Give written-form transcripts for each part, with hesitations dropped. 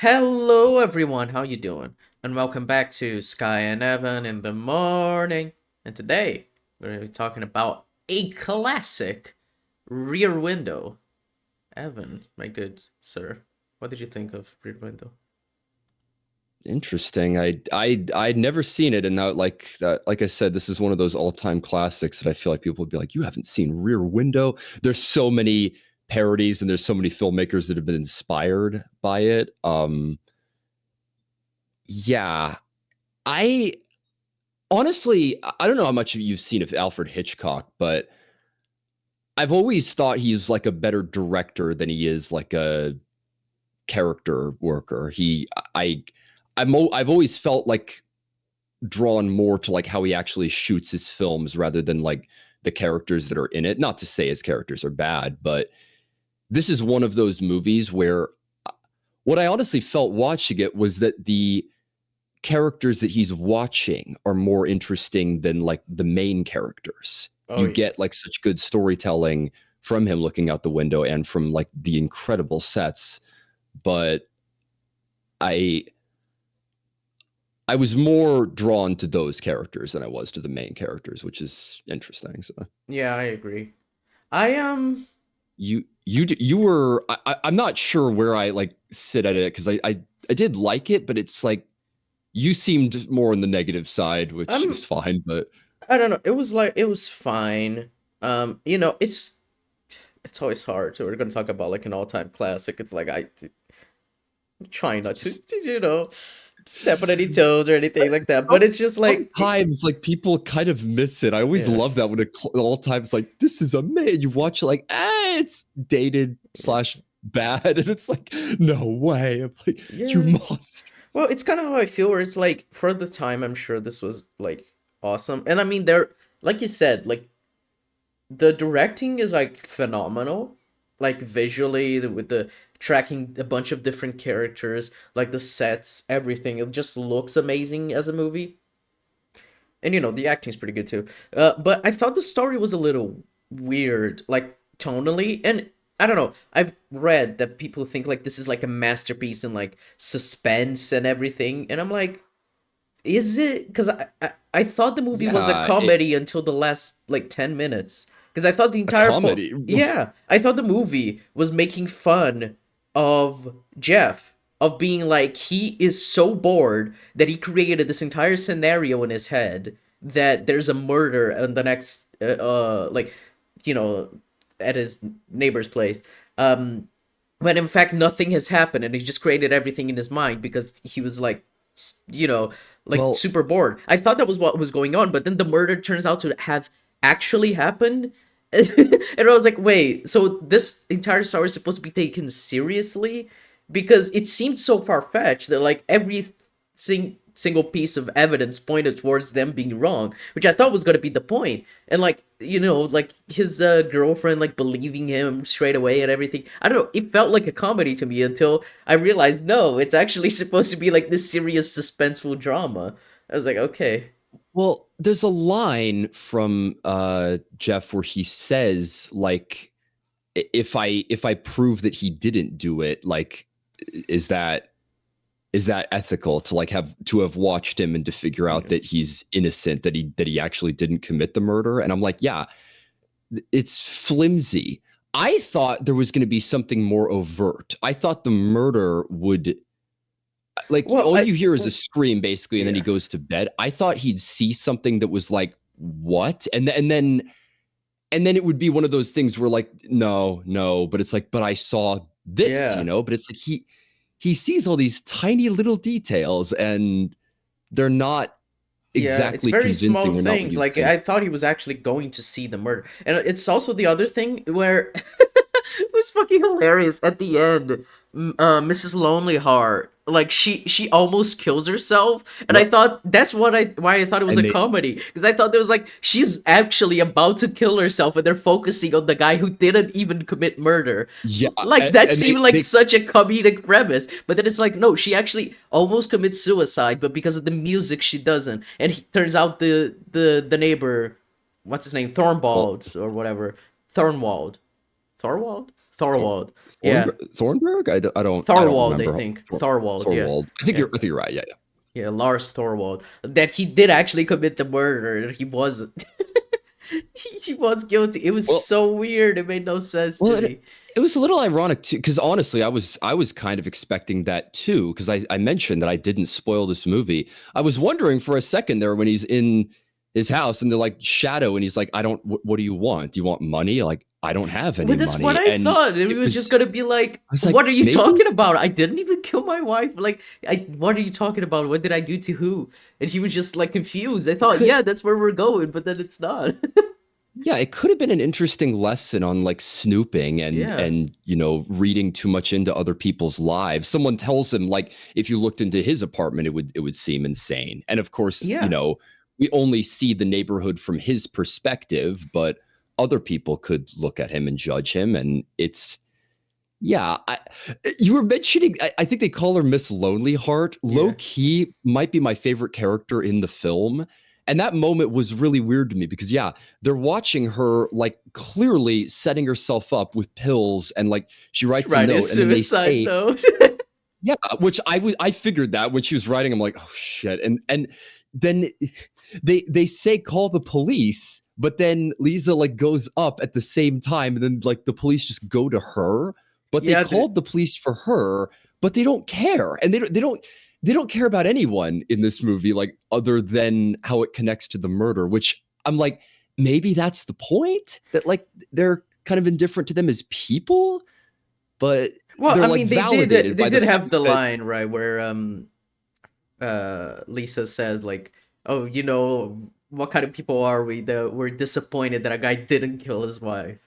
Hello everyone, how you doing? And welcome back to Skye and Evan in the morning. And today we're going to be talking about a classic, Rear Window. Evan, my good sir, what did you think of Rear Window? Interesting. I'd never seen it, and now like that, like I said, this is one of those all-time classics that I feel like people would be like, "You haven't seen Rear Window?" There's so many parodies, and there's so many filmmakers that have been inspired by it. Yeah, I honestly I don't know how much you've seen of Alfred Hitchcock, but I've always thought he's like a better director than he is like a character worker. I I've always felt like drawn more to like how he actually shoots his films rather than like the characters that are in it. Not to say his characters are bad, but this is one of those movies where what I honestly felt watching it was that the characters that he's watching are more interesting than like the main characters. Oh You yeah. get like such good storytelling from him looking out the window and from like the incredible sets, but I I was more drawn to those characters than I was to the main characters, which is interesting. So Yeah, I agree. I you were I'm not sure where I like sit at it because I did like it, but it's like you seemed more on the negative side, which I'm is fine. But I don't know. It was fine. It's always hard. We're going to talk about like an all-time classic. It's like I'm trying not to step on any toes or anything like that. But it's just like, sometimes like people kind of miss it. I always yeah, love that when it all times like this is a man. You watch it like it's dated yeah, slash bad, and it's like no way. I'm like you yeah. monster. Well, it's kind of how I feel. Where it's like for the time, I'm sure this was like awesome. And I mean, there, like you said, like the directing is like phenomenal, like visually with the tracking a bunch of different characters, like the sets, everything. It just looks amazing as a movie. And the acting's pretty good too. But I thought the story was a little weird, like tonally, and I don't know. I've read that people think like this is like a masterpiece in like suspense and everything, and I'm like, is it? Because I thought the movie was a Yeah, it, comedy until the last like 10 minutes. Because I thought the a entire comedy. yeah, I thought the movie was making fun of Jeff, of being like he is so bored that he created this entire scenario in his head that there's a murder in the next like you know at his neighbor's place. When in fact nothing has happened and he just created everything in his mind because he was like you know like Well, super bored. I thought that was what was going on, but then the murder turns out to have actually happened. And I was like, wait, so this entire story is supposed to be taken seriously? Because it seemed so far-fetched that like every single piece of evidence pointed towards them being wrong, which I thought was going to be the point. And like, like his girlfriend like believing him straight away and everything. I don't know, it felt like a comedy to me until I realized no, it's actually supposed to be like this serious suspenseful drama. I was like, okay. well, there's a line from Jeff where he says like if I prove that he didn't do it, like is that is that ethical to like have watched him and to figure out Yeah. that he's innocent, that he actually didn't commit the murder? And I'm like, yeah, it's flimsy. I thought there was going to be something more overt. I thought the murder would like Well, all I you hear is a scream basically, and then he yeah. goes to bed. I thought he'd see something that was like what, and then it would be one of those things where like no, no, but it's like but I saw this, Yeah. but it's like he sees all these tiny little details, and they're not Yeah, it's exactly very small convincing. They're not what things. you'd Like think. I thought he was actually going to see the murder. And it's also the other thing where it was fucking hilarious at the end. Mrs. Lonely Heart, like she almost kills herself, and I Well, thought that's why I thought it was a and they comedy because I thought there was like she's actually about to kill herself, and they're focusing on the guy who didn't even commit murder. yeah, Like that and seemed they like they such a comedic premise, but then it's like no, she actually almost commits suicide, but because of the music she doesn't. And he turns out the neighbor, what's his name, well, Thornbald or whatever, Thornwald, Thorwald, Thorwald. Yeah, Thornberg? I don't Thorwald. I remember. think Thorwald. Yeah, Thorwald. yeah, I think you're right. Yeah, yeah. yeah. Lars Thorwald. That he did actually commit the murder. He wasn't. He was guilty. It was Well, so weird. It made no sense well, to me. it was a little ironic too, because honestly, I was kind of expecting that too, because I mentioned that I didn't spoil this movie. I was wondering for a second there when he's in his house and they're like Shadow, and he's like, I don't. What do you want? Do you want money? Like, I don't have any Well, that's what money, I and thought. It was just gonna be like, I was like, "What are you maybe talking about? I didn't even kill my wife. Like, what are you talking about? What did I do to who?" And he was just like confused. I it thought, could. "Yeah, that's where we're going," but then it's not. Yeah, it could have been an interesting lesson on like snooping Yeah, and reading too much into other people's lives. Someone tells him like if you looked into his apartment it would seem insane. And of course, yeah. we only see the neighborhood from his perspective, but other people could look at him and judge him, and it's yeah, you were mentioning, I think they call her Miss Lonely Heart. Low Yeah. key might be my favorite character in the film. And that moment was really weird to me because, yeah, they're watching her like clearly setting herself up with pills and like she writes a Write a note and then they suicide say, note. yeah, which I figured that when she was writing, I'm like, oh shit. And then they say call the police, but then Lisa like goes up at the same time, and then like the police just go to her, but they Yeah, called the police for her, but they don't care. And they don't care about anyone in this movie, like other than how it connects to the murder, which I'm like, maybe that's the point that like they're kind of indifferent to them as people, but well, they're I like mean, they did. validated They by the did have fact the that line right where Lisa says like, "Oh, what kind of people are we that we're disappointed that a guy didn't kill his wife?"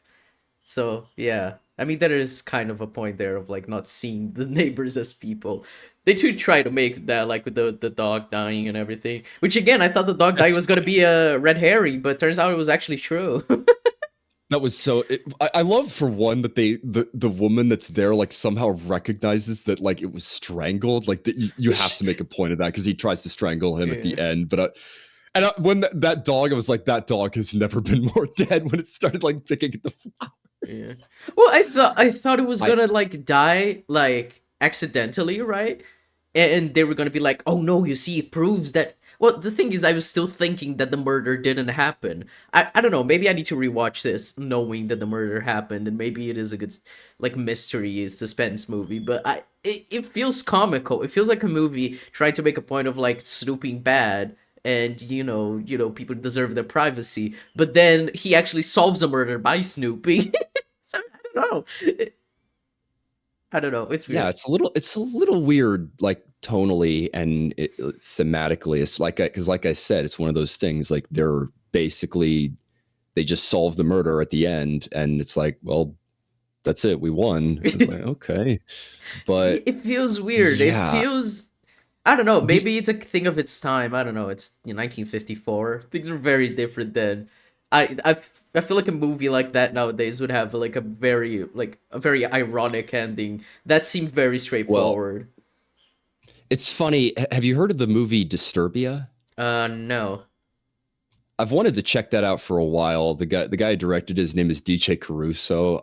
So yeah, I mean there is kind of a point there of like not seeing the neighbors as people. They do try to make that like with the dog dying and everything. Which again, I thought the dog dying that's was gonna be a red herring, but turns out it was actually true. that was so. I love for one that the woman that's there like somehow recognizes that like it was strangled. Like that you have to make a point of that because he tries to strangle him at Yeah, the end. But when that dog, I was like, that dog has never been more dead. When it started like picking at the yeah. flowers, Well, I thought it was I gonna like die like accidentally, right? And they were gonna be like, "Oh no, you see, it proves that." Well, the thing is, I was still thinking that the murder didn't happen. I don't know. Maybe I need to rewatch this, knowing that the murder happened, and maybe it is a good like mystery suspense movie. But it feels comical. It feels like a movie trying to make a point of like snooping bad, and people deserve their privacy. But then he actually solves a murder by snooping. So I don't know. I don't know. It's yeah, weird. it's a little weird, like tonally and thematically. It's like because like I said, it's one of those things. Like they're basically they just solve the murder at the end, and it's like, well, that's it, we won. It's like okay, but It feels weird. It yeah, feels. I don't know. the Maybe it's a thing of its time. I don't know. It's 1954. Things are very different then. I feel like a movie like that nowadays would have like a very ironic ending. That seemed very well, straightforward. it's funny. Have you heard of the movie Disturbia? No. I've wanted to check that out for a while. The guy who directed his name is DJ Caruso.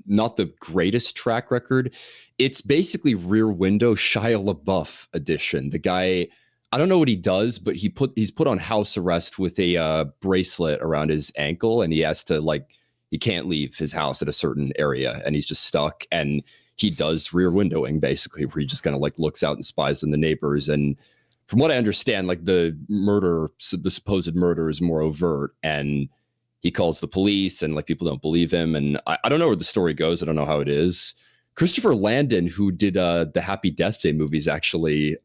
Not the greatest track record. It's basically Rear Window Shia LaBeouf edition. The guy, I don't know what he does, but he's put on house arrest with a bracelet around his ankle, and he has to like he can't leave his house at a certain area, and he's just stuck. And he does rear windowing basically, where he just kind of like looks out and spies on the neighbors. And from what I understand, like the supposed murder is more overt, and he calls the police, and like people don't believe him. And I don't know where the story goes. I don't know how it is. Christopher Landon, who did the Happy Death Day movies, actually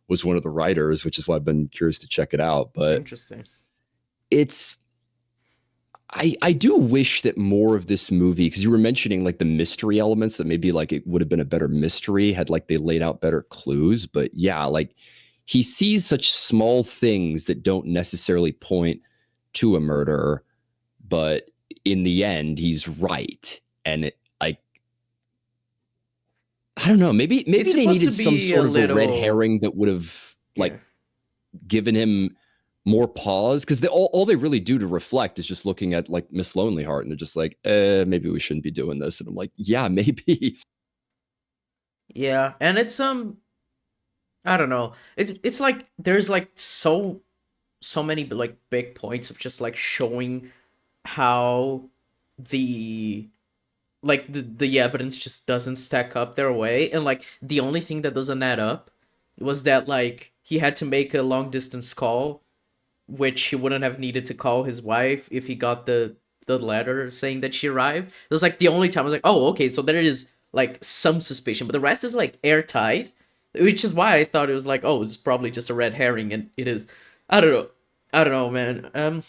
was one of the writers, which is why I've been curious to check it out. But Interesting. it's I do wish that more of this movie, because you were mentioning like the mystery elements, that maybe like it would have been a better mystery had like they laid out better clues. But yeah, like he sees such small things that don't necessarily point to a murder, but in the end, he's right. And like I don't know, It's maybe they supposed to needed some be a sort of a red little. herring that would have Yeah. like given him more pause because all they really do to reflect is just looking at like Miss Lonely Heart, and they're just like, maybe we shouldn't be doing this. And I'm like, yeah, maybe. Yeah, and it's I don't know. It's like there's like so many like big points of just like showing how the the evidence just doesn't stack up their way, and like the only thing that doesn't add up was that like he had to make a long distance call, which he wouldn't have needed to call his wife if he got the letter saying that she arrived. It was like the only time I was like, oh, okay, so there is like some suspicion, but the rest is like airtight, which is why I thought it was like, oh, it's probably just a red herring, and it is. I don't know. I don't know, man. And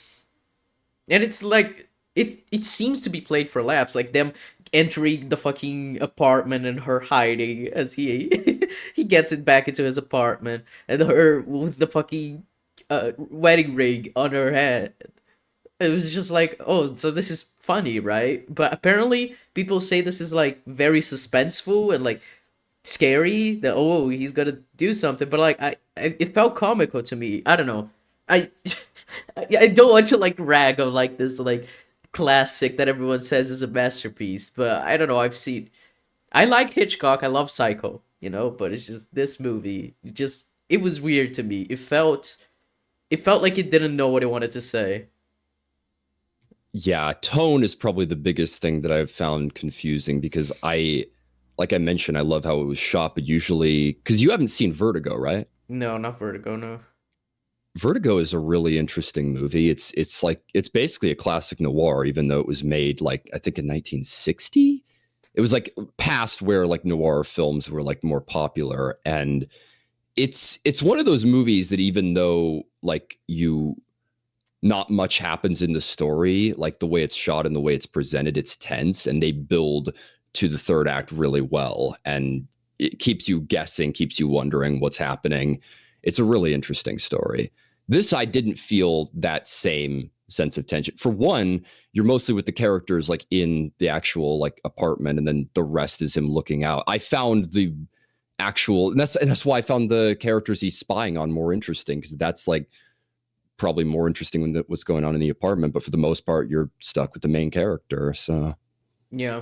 it's like it seems to be played for laughs, like them entering the fucking apartment and her hiding as he he gets it back into his apartment, and her with the fucking wedding ring on her head. It was just like, oh, so this is funny, right? But apparently people say this is like very suspenseful and like scary, that oh, he's gonna do something, but like it felt comical to me. I don't know. I I don't want to like rag on like this like classic that everyone says is a masterpiece, but I don't know. I like Hitchcock. I love Psycho, but it's just this movie. It was weird to me. It felt like it didn't know what it wanted to say. Yeah, tone is probably the biggest thing that I've found confusing because like I mentioned, I love how it was shot, but usually, because you haven't seen Vertigo, right? No, not Vertigo. No. Vertigo is a really interesting movie. It's basically a classic noir, even though it was made like I think in 1960. It was like past where like noir films were like more popular, and it's one of those movies that even though like you not much happens in the story, like the way it's shot and the way it's presented, it's tense, and they build to the third act really well, and it keeps you guessing, keeps you wondering what's happening. It's a really interesting story. This I didn't feel that same sense of tension. For one, you're mostly with the characters like in the actual like apartment, and then the rest is him looking out. I found the actual, and that's why I found the characters he's spying on more interesting, because that's like probably more interesting than what's going on in the apartment. But for the most part, you're stuck with the main character. So Yeah.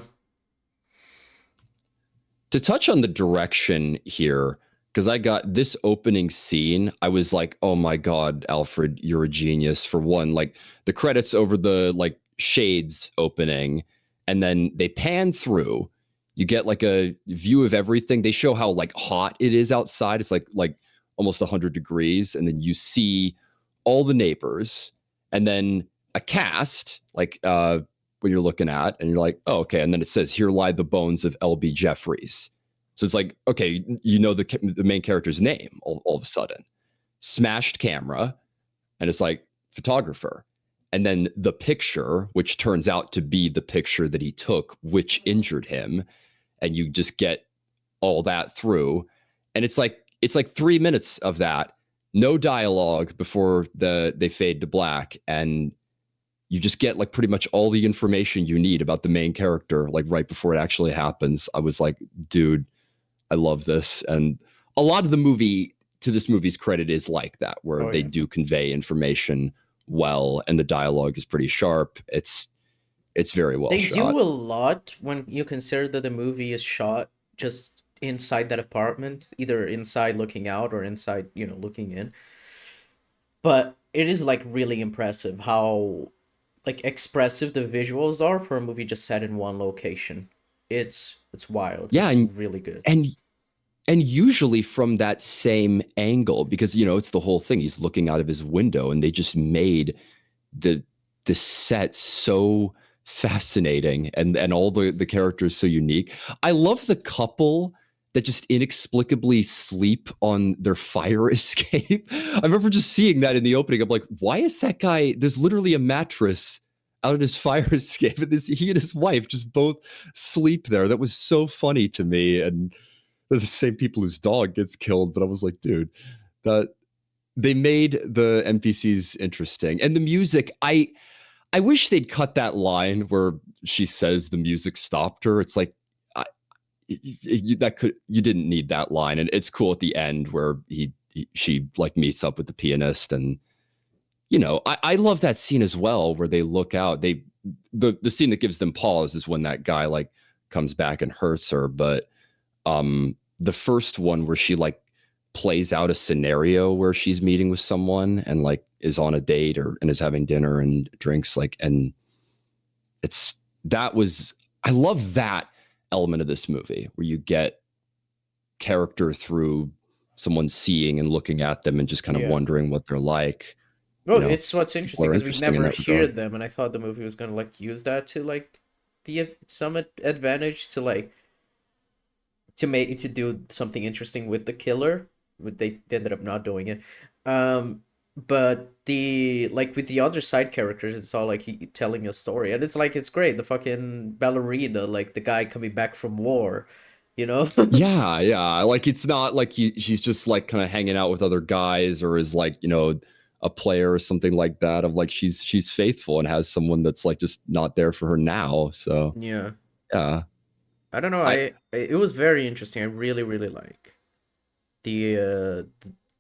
to touch on the direction here, because I got this opening scene, I was like, oh my God, Alfred, you're a genius. For one, like the credits over the like shades opening, and then they pan through. You get like a view of everything. They show how like hot it is outside. It's like almost 100 degrees. And then you see all the neighbors, and then a cast, like what you're looking at, and you're like, oh, okay. And then it says, here lie the bones of LB Jeffries. So it's like, okay, you know the main character's name all of a sudden. Smashed camera, and it's like photographer. And then the picture, which turns out to be the picture that he took, which injured him. And you just get all that through. And it's like 3 minutes of that, no dialogue before they fade to black. And you just get like pretty much all the information you need about the main character, like right before it actually happens. I was like, dude, I love this. And a lot of the movie, to this movie's credit, is like that, where Oh they yeah. do convey information well, and the dialogue is pretty sharp. It's very well They shot. do a lot when you consider that the movie is shot just inside that apartment, either inside looking out or inside, looking in. But it is like really impressive how like expressive the visuals are for a movie just set in one location. It's wild. Yeah, It's really good. and and usually from that same angle, because it's the whole thing. He's looking out of his window, and they just made the the set so fascinating, and all the characters so unique. I love the couple that just inexplicably sleep on their fire escape. I remember just seeing that in the opening. I'm like, why is that guy? There's literally a mattress out of his fire escape, and he and his wife just both sleep there. That was so funny to me, and they're the same people whose dog gets killed. But I was like, dude, that they made the NPCs interesting, and the music. I wish they'd cut that line where she says the music stopped her. It's like you didn't need that line, and it's cool at the end where she like meets up with the pianist, and I love that scene as well where they look out. The scene that gives them pause is when that guy like comes back and hurts her. But the first one where she like plays out a scenario where she's meeting with someone and like is on a date or and is having dinner and drinks like and it's that was I love that element of this movie where you get character through someone seeing and looking at them and just kind of Yeah. wondering what they're like. Well, You know, it's what's people interesting are because we interesting in never that hear regard. them, and I thought the movie was gonna like use that to like the some advantage to like to do something interesting with the killer, but they ended up not doing it. Um, but the like with the other side characters, it's all like he telling a story, and it's like it's great. The fucking ballerina, like the guy coming back from war, you know? Yeah, yeah. Like it's not like she's just like kind of hanging out with other guys or is like, a player or something like that of like she's faithful and has someone that's like just not there for her now. So, Yeah. yeah. I don't know. I It was very interesting. I really like the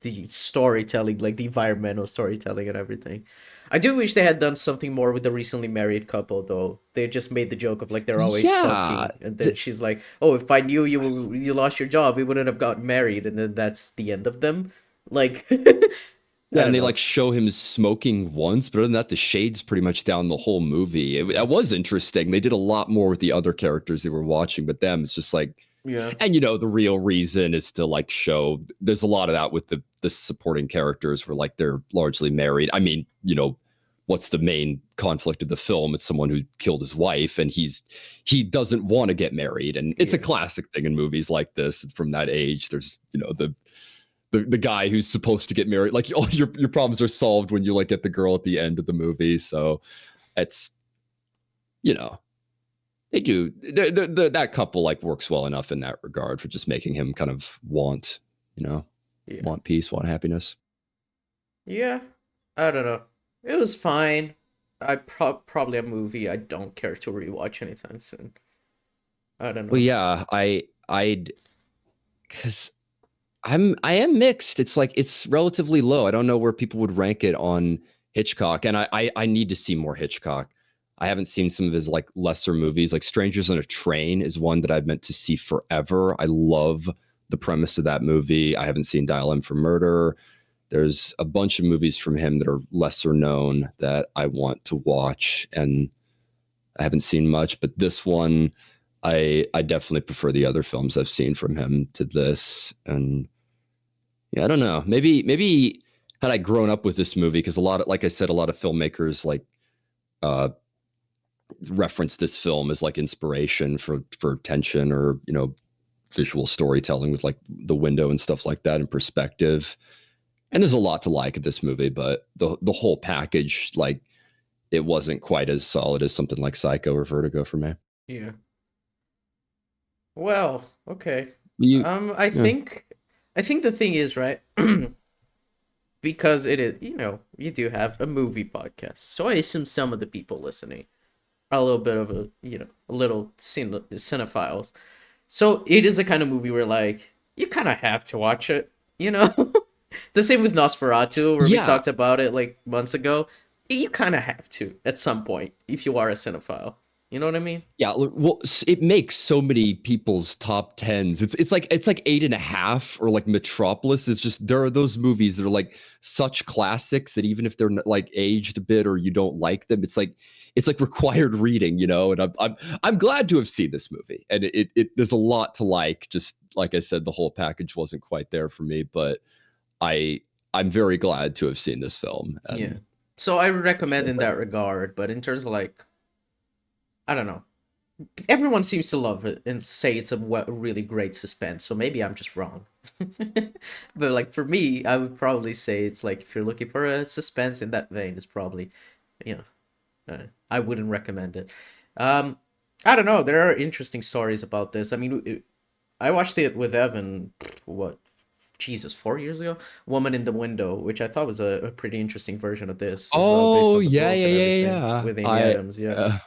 the storytelling, like the environmental storytelling and everything. I do wish they had done something more with the recently married couple though. They just made the joke of like they're always yeah. fucking, and then she's like, "Oh, if I knew you lost your job, we wouldn't have gotten married." And then that's the end of them. Like, I Yeah, and don't they know. like show him smoking once, but other than that, the shades pretty much down the whole movie. That was interesting. They did a lot more with the other characters they were watching, but them, it's just like, Yeah, and the real reason is to like show. There's a lot of that with the supporting characters where like they're largely married. I mean, what's the main conflict of the film? It's someone who killed his wife, and he doesn't want to get married, and it's a yeah, classic thing in movies like this from that age. There's the guy who's supposed to get married, like all your problems are solved when you like get the girl at the end of the movie. So it's you know they do that couple like works well enough in that regard for just making him kind of you know yeah, want peace, want happiness. yeah. I don't know. It was fine. Probably a movie I don't care to rewatch anytime soon. I don't Well, know. yeah, I'd because I am mixed. It's like it's relatively low. I don't know where people would rank it on Hitchcock, and I need to see more Hitchcock. I haven't seen some of his like lesser movies. Like Strangers on a Train is one that I've meant to see forever. I love the premise of that movie. I haven't seen Dial M for Murder. There's a bunch of movies from him that are lesser known that I want to watch, and I haven't seen much. But this one, I definitely prefer the other films I've seen from him to this, and yeah, I don't know. Maybe had I grown up with this movie, because a lot of, like I said, a lot of filmmakers like uh reference this film as like inspiration for tension or visual storytelling with like the window and stuff like that and perspective. And there's a lot to like at this movie, but the whole package, like it wasn't quite as solid as something like Psycho or Vertigo for me. Yeah. Well, okay. You I yeah. think the thing is, right? Because it is, you do have a movie podcast. So I assume some of the people listening are a little bit of a little cinephiles. So it is a kind of movie where like you kind of have to watch it, you know? The same with Nosferatu where we Yeah, talked about it like months ago. You kind of have to at some point if you are a cinephile. You know what I mean? yeah, well, it makes so many people's top tens. It's like 8.5, or like Metropolis. Is just there are those movies that are like such classics that even if they're like aged a bit or you don't like them, it's like required reading, And I'm glad to have seen this movie, and it there's a lot to like. Just like I said, the whole package wasn't quite there for me, but I I'm very glad to have seen this film, Yeah. and So I recommend so in that regard, but in terms of like, I don't know. Everyone seems to love it and say it's a really great suspense. So maybe I'm just wrong. But like for me, I would probably say it's like if you're looking for a suspense in that vein, it's probably, you I wouldn't recommend it. Um, I don't know. There are interesting stories about this. I mean, I watched it with Evan. What? Jesus, 4 years ago. Woman in the Window, which I thought was a pretty interesting version of this as well, based oh on the yeah, book yeah, and yeah, everything yeah. with Amy I Adams. Yeah. uh,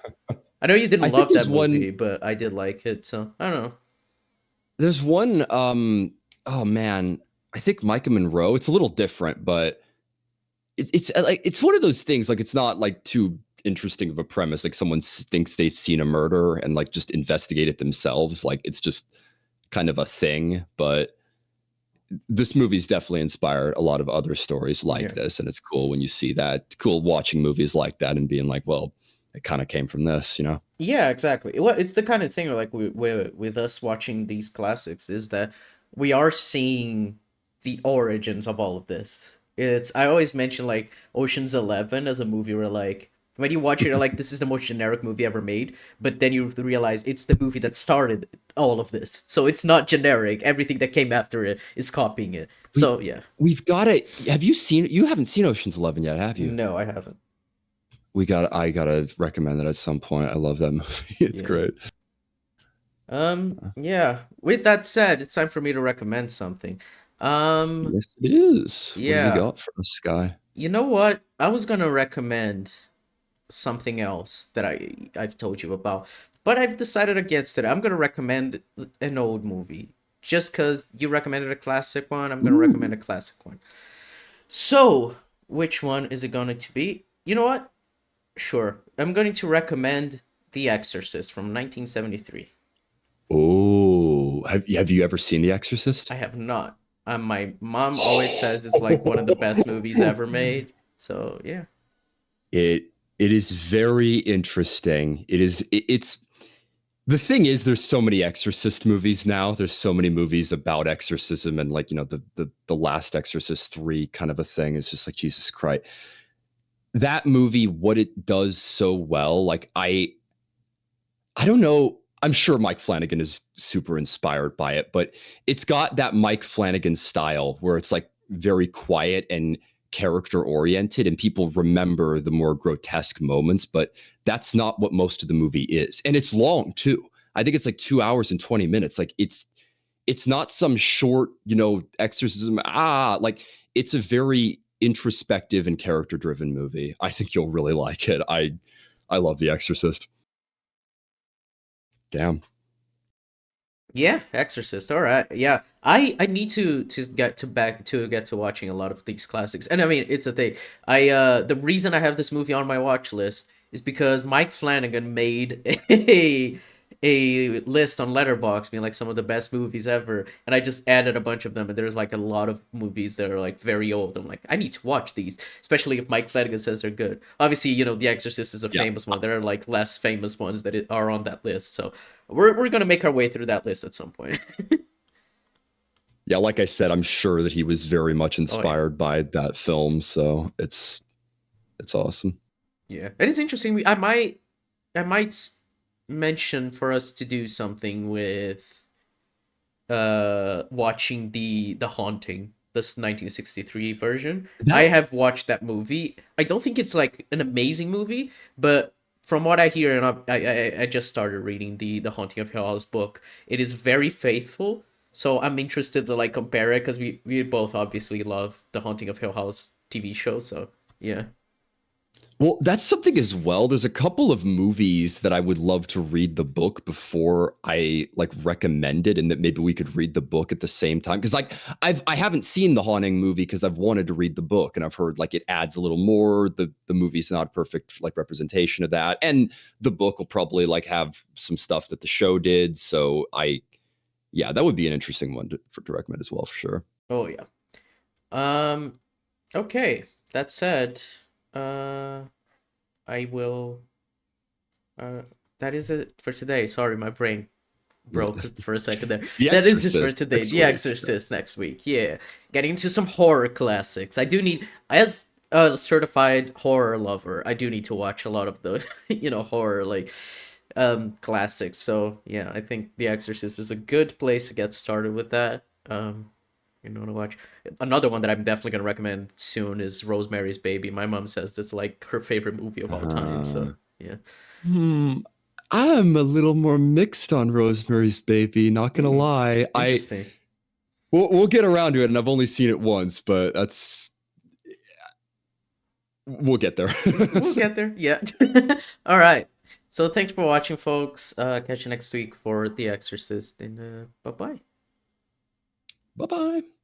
I know you didn't I think love that there's movie, one but I did like it, so I don't know. There's one, oh man, I think Micah Monroe. It's a little different, but it's one of those things. Like, it's not like too interesting of a premise. Like, someone thinks they've seen a murder and like just investigate it themselves. Like, it's just kind of a thing. But this movie's definitely inspired a lot of other stories like Yeah. this, and it's cool when you see that. It's cool watching movies like that and being like, well, it kind of came from this, you know? Yeah, exactly. Well, it's the kind of thing like with us watching these classics is that we are seeing the origins of all of this. It's I always mention like Ocean's 11 as a movie where like when you watch it, you're like this is the most generic movie ever made, but then you realize it's the movie that started all of this. So it's not generic. Everything that came after it is copying it. We So yeah. we've got to. Have you seen? You haven't seen Ocean's 11 yet, have you? No, I haven't. I gotta recommend it at some point. I love that movie. It's Yeah. great. Yeah. With that said, it's time for me to recommend something. Um, Yes, it is. What have you yeah. got for us, Skye? You know what? I was gonna recommend something else that I've told you about, but I've decided against it. I'm gonna recommend an old movie. Just because you recommended a classic one, I'm gonna recommend a Ooh. classic one. So, which one is it going to be? You know what? Sure. I'm going to recommend The Exorcist from 1973. Oh, have you ever seen The Exorcist? I have not. My mom always says it's like one of the best movies ever made. So yeah. It it is very interesting. It's the thing is, there's so many Exorcist movies now. There's so many movies about exorcism, and like, the last Exorcist 3 kind of a thing. It's just like, Jesus Christ. That movie, what it does so well, like, I don't know. I'm sure Mike Flanagan is super inspired by it, but it's got that Mike Flanagan style where it's like very quiet and character oriented, and people remember the more grotesque moments, but that's not what most of the movie is. And it's long too. I think it's like 2 hours and 20 minutes. Like, it's not some short, exorcism. Like, it's a very introspective and character driven movie. I think you'll really like it. I love The Exorcist. Damn. Yeah, Exorcist. All right. Yeah. I need to get to watching a lot of these classics. And I mean, it's a thing. I the reason I have this movie on my watch list is because Mike Flanagan made a list on Letterboxd being like some of the best movies ever, and I just added a bunch of them, and there's like a lot of movies that are like very old. I'm like, I need to watch these, especially if Mike Flanagan says they're good. Obviously, The Exorcist is a Yeah. famous one. There are like less famous ones that are on that list. So we're gonna make our way through that list at some point. Yeah, like I said, I'm sure that he was very much Oh yeah, inspired by that film, so it's awesome. yeah. It is interesting. I might mention for us to do something with watching the Haunting, this 1963 version. I That have watched that movie. I don't think it's like an amazing movie, but from what I hear, and I just started reading the Haunting of Hill House book. It is very faithful. So I'm interested to like compare it because we both obviously love the Haunting of Hill House TV show. So yeah. well, that's something as well. There's a couple of movies that I would love to read the book before I like recommend it, and that maybe we could read the book at the same time. Because like, I haven't seen the Haunting movie because I've wanted to read the book, and I've heard like it adds a little more. The movie's not a perfect like representation of that, and the book will probably like have some stuff that the show did. So yeah, that would be an interesting one to recommend as well, for sure. Oh yeah. Um. Okay. That said, uh, I will. Uh, that is it for today. Sorry, my brain broke for a second there. The That is it for Exorcist today. next The week. Exorcist next week. Yeah, getting into some horror classics. I do need, as a certified horror lover, I do need to watch a lot of the, horror like, classics. So yeah, I think The Exorcist is a good place to get started with that. To watch. Another one that I'm definitely gonna recommend soon is Rosemary's Baby. My mom says that's like her favorite movie of all time. So Uh, yeah. Hmm. I'm a little more mixed on Rosemary's Baby, not gonna Hmm. lie. Interesting. We'll get around to it, and I've only seen it once, but that's we'll get there. We'll get there. Yeah. All right. So thanks for watching, folks. Catch you next week for The Exorcist, and bye bye. Bye bye.